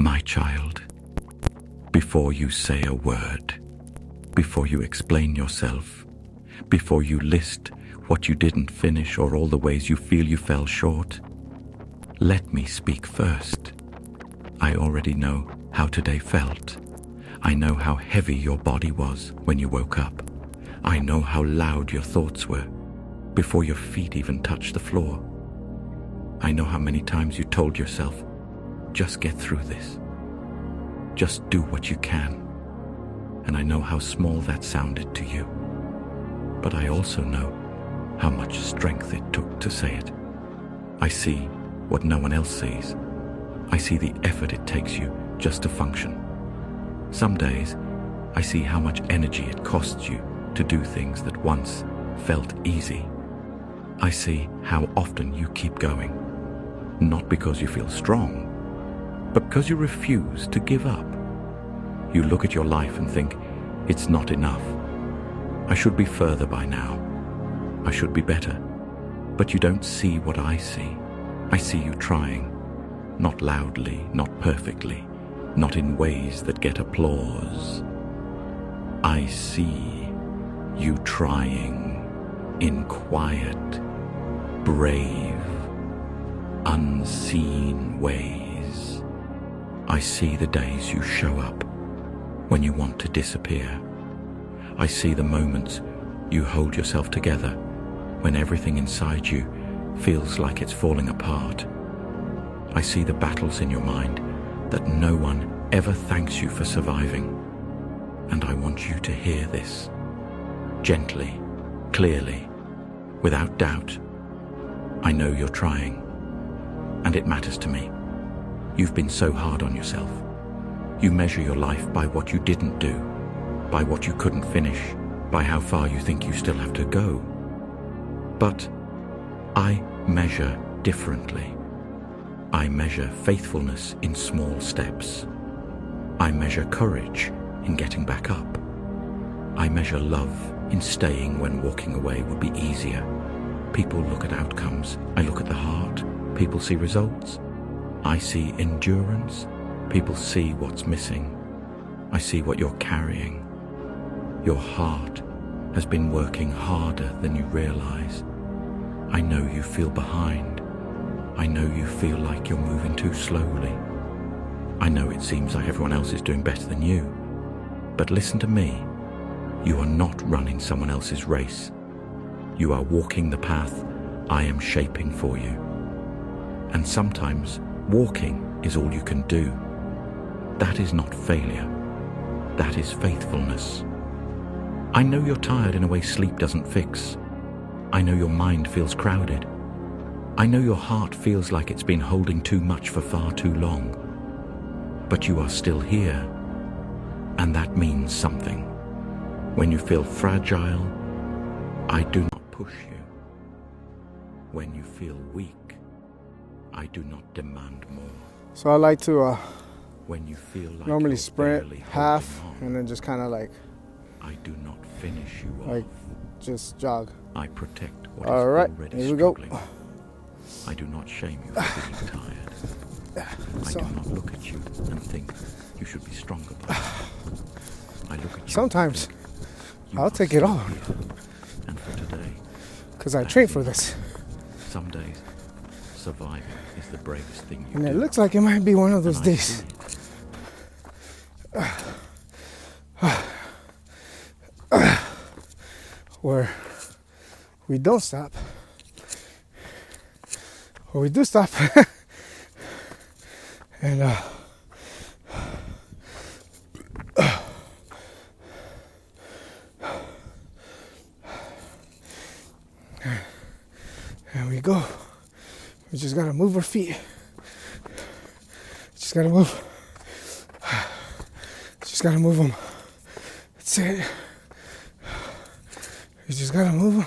My child, before you say a word, before you explain yourself, before you list what you didn't finish or all the ways you feel you fell short, let me speak first. I already know how today felt. I know how heavy your body was when you woke up. I know how loud your thoughts were before your feet even touched the floor. I know how many times you told yourself, just get through this. Just do what you can. And I know how small that sounded to you. But I also know how much strength it took to say it. I see what no one else sees. I see the effort it takes you just to function. Some days, I see how much energy it costs you to do things that once felt easy. I see how often you keep going, not because you feel strong, but because you refuse to give up. You look at your life and think, it's not enough. I should be further by now. I should be better. But you don't see what I see. I see you trying, not loudly, not perfectly, not in ways that get applause. I see you trying in quiet, brave, unseen ways. I see the days you show up when you want to disappear. I see the moments you hold yourself together when everything inside you feels like it's falling apart. I see the battles in your mind that no one ever thanks you for surviving. And I want you to hear this, gently, clearly, without doubt. I know you're trying, and it matters to me. You've been so hard on yourself. You measure your life by what you didn't do, by what you couldn't finish, by how far you think you still have to go. But I measure differently. I measure faithfulness in small steps. I measure courage in getting back up. I measure love in staying when walking away would be easier. People look at outcomes. I look at the heart. People see results. I see endurance. People see what's missing. I see what you're carrying. Your heart has been working harder than you realize. I know you feel behind. I know you feel like you're moving too slowly. I know it seems like everyone else is doing better than you. But listen to me. You are not running someone else's race. You are walking the path I am shaping for you. And sometimes walking is all you can do. That is not failure. That is faithfulness. I know you're tired in a way sleep doesn't fix. I know your mind feels crowded. I know your heart feels like it's been holding too much for far too long. But you are still here, and that means something. When you feel fragile, I do not push you. When you feel weak, I do not demand more. So I like to when you feel like normally you're sprint barely half holding on, and then just kind of like do not finish you like off. just jog. I protect what All is right, already here we go. struggling. I do not shame you for feeling tired. I do not look at you and think you should be stronger by now. I look at you. Sometimes and think, I'll take it on. And for today, because I train for this. Some days, surviving is the bravest thing you And do. it looks like it might be one of those And I days. see it. Where we don't stop, or we do stop, and we go. We just gotta move our feet. Just gotta move. Just gotta move them. That's it. You just gotta move them.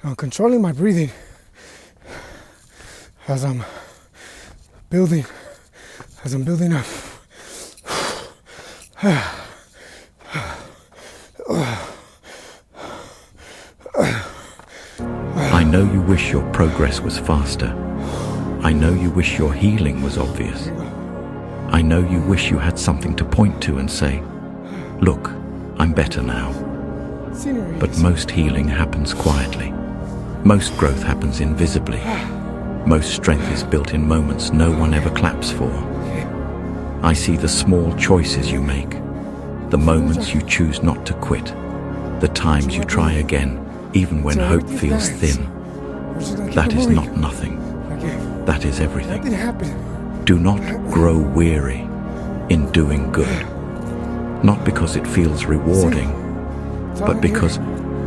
I'm controlling my breathing as I'm building up. I know you wish your progress was faster. I know you wish your healing was obvious. I know you wish you had something to point to and say, look, I'm better now. But most healing happens quietly. Most growth happens invisibly. Most strength is built in moments no one ever claps for. I see the small choices you make, the moments you choose not to quit, the times you try again, even when hope feels thin. That is not nothing. That is everything. Do not grow weary in doing good. Not because it feels rewarding, but because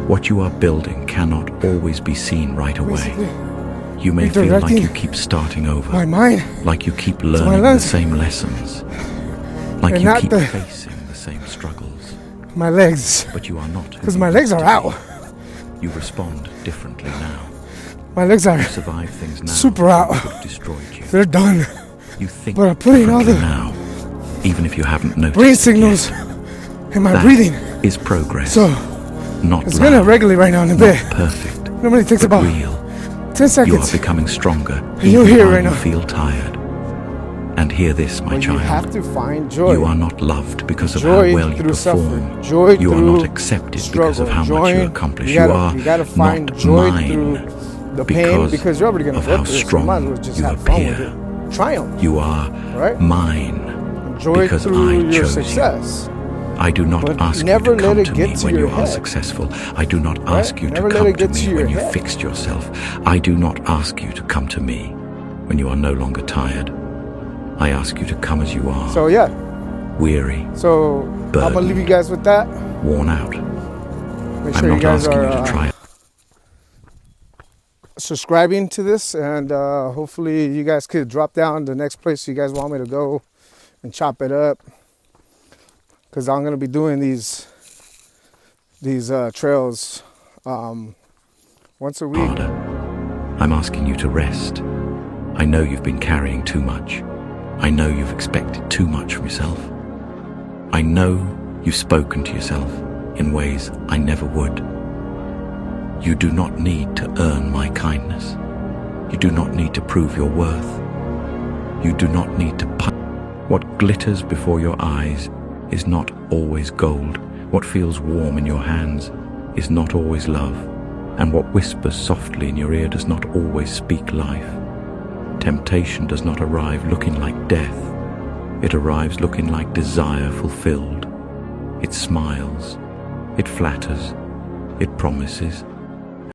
what you are building cannot always be seen right away. You may feel like you keep starting over, like you keep learning the same lessons, like you keep facing the same struggles. My legs. But you are not. Because my legs are out. You respond differently now. My legs are survive things now super out. Could have destroyed you. They're done. You think but I'm putting all the now, even if you haven't noticed. brain signals in my breathing. Is progress. So not it's loud, gonna regularly right now in the bed. Perfect. Normally takes about real. 10 seconds. You are becoming stronger. You're here right now. You feel tired. And hear this, my child. You have to find joy. You are not loved because of how well you perform. Joy you are not accepted because of how much you accomplish. You gotta find not joy mine through the pain because you're already gonna of how strong you appear. Triumph. You are mine because I chose success. you. I do not ask you to come to me when you are successful. I do not ask you to come to me when you fixed yourself. I do not ask you to come to me when you are no longer tired. I ask you to come as you are. So yeah. Weary. So burdened, I'm gonna leave you guys with that. Worn out. Make sure I'm you guys asking are you to try. Subscribing to this, and hopefully you guys could drop down the next place you guys want me to go and chop it up, because I'm gonna be doing these trails once a week. Harder. I'm asking you to rest. I know you've been carrying too much. I know you've expected too much from yourself. I know you've spoken to yourself in ways I never would. You do not need to earn my kindness. You do not need to prove your worth. You do not need to what glitters before your eyes is not always gold. What feels warm in your hands is not always love. And what whispers softly in your ear does not always speak life. Temptation does not arrive looking like death. It arrives looking like desire fulfilled. It smiles. It flatters. It promises.